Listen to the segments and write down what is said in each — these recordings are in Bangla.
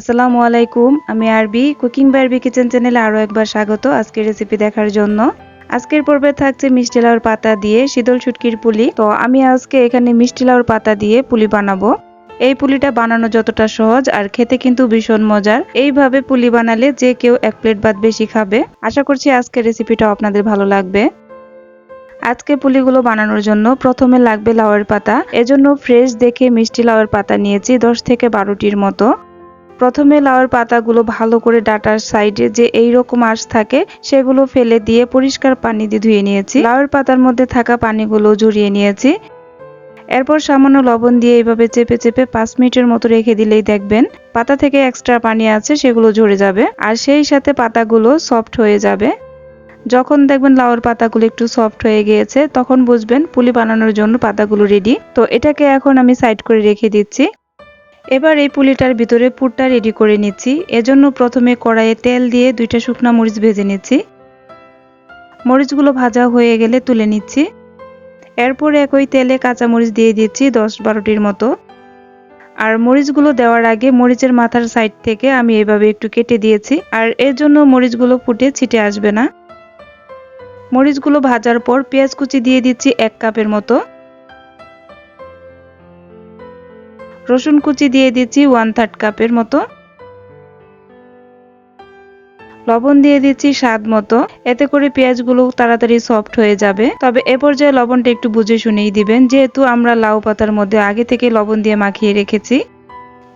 আসসালামু আলাইকুম। আমি আরবি কুকিং বাই আরবি কিচেন চ্যানেলে আরো একবার স্বাগত আজকের রেসিপি দেখার জন্য। আজকের পর্বে থাকছে মিষ্টি লাউর পাতা দিয়ে শীতল শুটকির পুলি। তো আমি আজকে এখানে মিষ্টি লাউর পাতা দিয়ে পুলি বানাবো। এই পুলিটা বানানো যতটা সহজ আর খেতে কিন্তু ভীষণ মজার। এইভাবে পুলি বানালে যে কেউ এক প্লেট ভাত বেশি খাবে। আশা করছি আজকের রেসিপিটা আপনাদের ভালো লাগবে। আজকে পুলিগুলো বানানোর জন্য প্রথমে লাগবে লাউয়ের পাতা। এজন্য ফ্রেশ দেখে মিষ্টি লাউয়ের পাতা নিয়েছি 10 থেকে 12টির মতো। প্রথমে লাউয়ের পাতাগুলো ভালো করে ডাঁটার সাইডে যে এইরকম আঁশ থাকে সেগুলো ফেলে দিয়ে পরিষ্কার পানি দিয়ে ধুয়ে নিয়েছি। লাউয়ের পাতার মধ্যে থাকা পানিগুলো ঝরিয়ে নিয়েছি। এরপর সামান্য লবণ দিয়ে এইভাবে চেপে চেপে 5 মিনিটের মতো রেখে দিলেই দেখবেন পাতা থেকে এক্সট্রা পানি আছে সেগুলো ঝরে যাবে আর সেই সাথে পাতাগুলো সফট হয়ে যাবে। যখন দেখবেন লাউয়ের পাতাগুলো একটু সফট হয়ে গিয়েছে তখন বুঝবেন পুলি বানানোর জন্য পাতাগুলো রেডি। তো এটাকে এখন আমি সাইড করে রেখে দিচ্ছি। এবার এই পুলিটার ভিতরে পুরটা রেডি করে নিচ্ছি। এজন্য প্রথমে কড়াইয়ে তেল দিয়ে 2টা শুকনা মরিচ ভেজে নিচ্ছি। মরিচগুলো ভাজা হয়ে গেলে তুলে নিচ্ছি। এরপর একই তেলে কাঁচা মরিচ দিয়ে দিচ্ছি 10-12টির মতো। আর মরিচগুলো দেওয়ার আগে মরিচের মাথার সাইড থেকে আমি এভাবে একটু কেটে দিয়েছি আর এর জন্য মরিচগুলো ফুটে ছিটে আসবে না। মরিচগুলো ভাজার পর পেঁয়াজ কুচি দিয়ে দিচ্ছি 1 কাপের মতো। রসুন কুচি দিয়ে দিচ্ছি 1/3 কাপের মতো। লবণ দিয়ে দিচ্ছি স্বাদ মতো। এতে করে পেঁয়াজগুলো তাড়াতাড়ি সফট হয়ে যাবে। তবে এ পর্যায়ে লবণটা একটু বুঝে শুনেই দিবেন, যেহেতু আমরা লাউ পাতার মধ্যে আগে থেকে লবণ দিয়ে মাখিয়ে রেখেছি।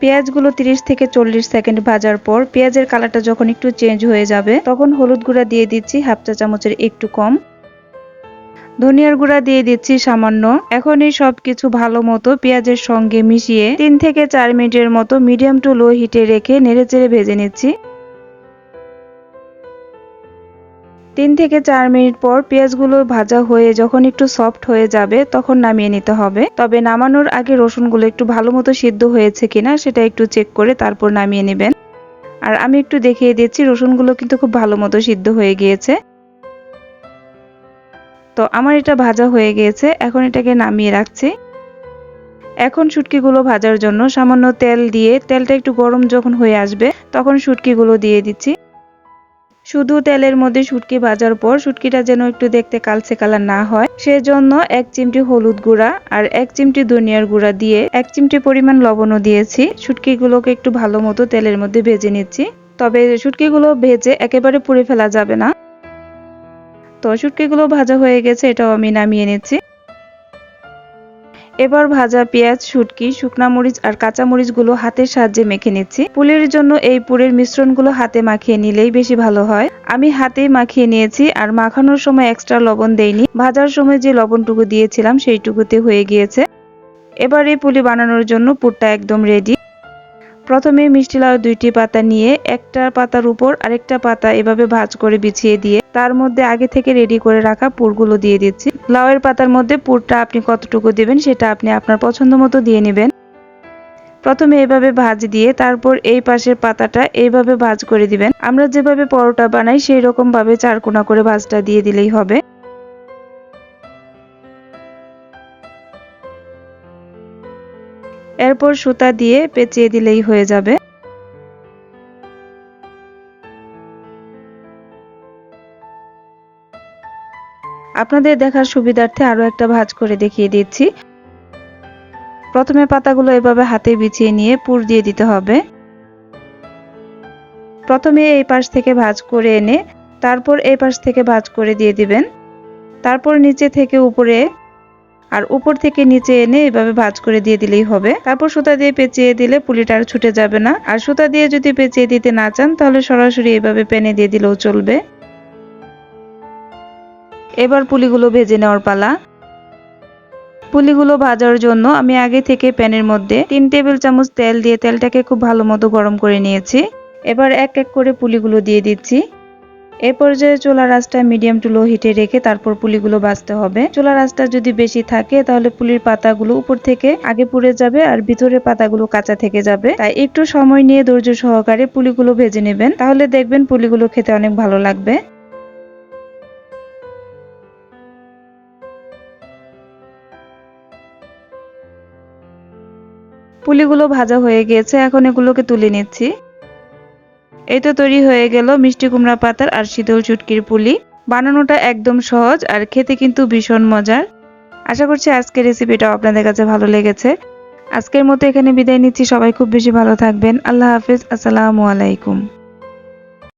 পেঁয়াজগুলো 30 থেকে 40 সেকেন্ড ভাজার পর পেঁয়াজের কালারটা যখন একটু চেঞ্জ হয়ে যাবে তখন হলুদ গুঁড়া দিয়ে দিচ্ছি 1/2 চা চামচের একটু কম। ধনিয়ার গুঁড়া দিয়ে দিচ্ছি সামান্য। এখন এই সবকিছু ভালো মতো পেঁয়াজের সঙ্গে মিশিয়ে 3 থেকে 4 মিনিটের মতো মিডিয়াম টু লো হিটে রেখে নেড়েচেড়ে ভেজে নিচ্ছি। 3 থেকে 4 মিনিট পর পেঁয়াজগুলো ভাজা হয়ে যখন একটু সফট হয়ে যাবে তখন নামিয়ে নিতে হবে। তবে নামানোর আগে রসুনগুলো একটু ভালো মতো সিদ্ধ হয়েছে কিনা সেটা একটু চেক করে তারপর নামিয়ে নেবেন। আর আমি একটু দেখিয়ে দিচ্ছি রসুনগুলো কিন্তু খুব ভালো মতো সিদ্ধ হয়ে গিয়েছে। তো আমার এটা ভাজা হয়ে গিয়েছে, এখন এটাকে নামিয়ে রাখছি। এখন শুটকিগুলো ভাজার জন্য সামান্য তেল দিয়ে তেলটা একটু গরম যখন হয়ে আসবে তখন শুটকিগুলো দিয়ে দিচ্ছি। শুধু তেলের মধ্যে শুটকি ভাজার পর শুটকিটা যেন একটু দেখতে কালচে কালার না হয় সেজন্য 1 চিমটি হলুদ গুঁড়া আর 1 চিমটি ধনিয়ার গুঁড়া দিয়ে 1 চিমটি পরিমাণ লবণও দিয়েছি। শুটকিগুলোকে একটু ভালো মতো তেলের মধ্যে ভেজে নিচ্ছি। তবে শুটকিগুলো ভেজে একেবারে পুড়ে ফেলা যাবে না। তো শুটকিগুলো ভাজা হয়ে গেছে, এটাও আমি নামিয়ে নিচ্ছি। এবার ভাজা পেঁয়াজ, শুটকি, শুকনা মরিচ আর কাঁচা মরিচগুলো হাতের সাহায্যে মেখে নিচ্ছি। পুলির জন্য এই পুরের মিশ্রণগুলো হাতে মাখিয়ে নিলেই বেশি ভালো হয়। আমি হাতেই মাখিয়ে নিয়েছি আর মাখানোর সময় এক্সট্রা লবণ দেইনি। ভাজার সময় যে লবণটুকু দিয়েছিলাম সেইটুকুতে হয়ে গিয়েছে। এবার এই পুলি বানানোর জন্য পুরটা একদম রেডি। প্রথমে মিষ্টি লাউয়ের 2টি পাতা নিয়ে একটা পাতার উপর আরেকটা পাতা এভাবে ভাঁজ করে বিছিয়ে দিয়ে তার মধ্যে আগে থেকে রেডি করে রাখা পুরগুলো দিয়ে দিচ্ছি। লাউয়ের পাতার মধ্যে পুরটা আপনি কতটুকু দিবেন সেটা আপনি আপনার পছন্দ মতো দিয়ে নেবেন। প্রথমে এভাবে ভাঁজ দিয়ে তারপর এই পাশের পাতাটা এইভাবে ভাঁজ করে দিবেন। আমরা যেভাবে পরোটা বানাই সেই রকম ভাবে 4 কোনা করে ভাঁজটা দিয়ে দিলেই হবে। এরপর সুতা দিয়ে পেঁচিয়ে দিলেই হয়ে যাবে। আপনাদের দেখার সুবিধার্থে আরো একটা ভাঁজ করে দেখিয়ে দিচ্ছি। প্রথমে পাতাগুলো এভাবে হাতে বিছিয়ে নিয়ে পুর দিয়ে দিতে হবে। প্রথমে এই পাশ থেকে ভাঁজ করে এনে তারপর এই পাশ থেকে ভাঁজ করে দিয়ে দিবেন। তারপর নিচে থেকে উপরে আর উপর থেকে নিচে এনে এভাবে ভাঁজ করে দিয়ে দিলেই হবে। তারপর সুতা দিয়ে পেঁচিয়ে দিলে পুলিটা আর ছুটে যাবে না। আর সুতা দিয়ে যদি পেঁচিয়ে দিতে না চান তাহলে সরাসরি এভাবে প্যানে দিয়ে দিলেও চলবে। এবার পুলিগুলো ভেজে নেওয়ার পালা। পুলিগুলো ভাজার জন্য আমি আগে থেকে প্যানের মধ্যে 3 টেবিল চামচ তেল দিয়ে তেলটাকে খুব ভালো মতো গরম করে নিয়েছি। এবার এক এক করে পুলিগুলো দিয়ে দিচ্ছি। এ পর্যায়ে চুলার আঁচটা মিডিয়াম টু লো হিটে রেখে তারপর পুলিগুলো ভাজতে হবে। চুলার আঁচটা যদি বেশি থাকে তাহলে পুলির পাতাগুলো উপর থেকে আগে পুড়ে যাবে আর ভিতরের পাতাগুলো কাঁচা থেকে যাবে। তাই একটু সময় নিয়ে ধৈর্য সহকারে পুলিগুলো ভেজে নেবেন, তাহলে দেখবেন পুলিগুলো খেতে অনেক ভালো লাগবে। পুলিগুলো ভাজা হয়ে গিয়েছে, এখন এগুলোকে তুলে নিচ্ছি। এই তো তৈরি হয়ে গেল মিষ্টি কুমড়া পাতার আর শীতল শুটকির পুলি। বানানোটা একদম সহজ আর খেতে কিন্তু ভীষণ মজার। আশা করছি আজকের রেসিপিটাও আপনাদের কাছে ভালো লেগেছে। আজকের মতো এখানে বিদায় নিচ্ছি। সবাই খুব বেশি ভালো থাকবেন। আল্লাহ হাফেজ। আসসালামু আলাইকুম।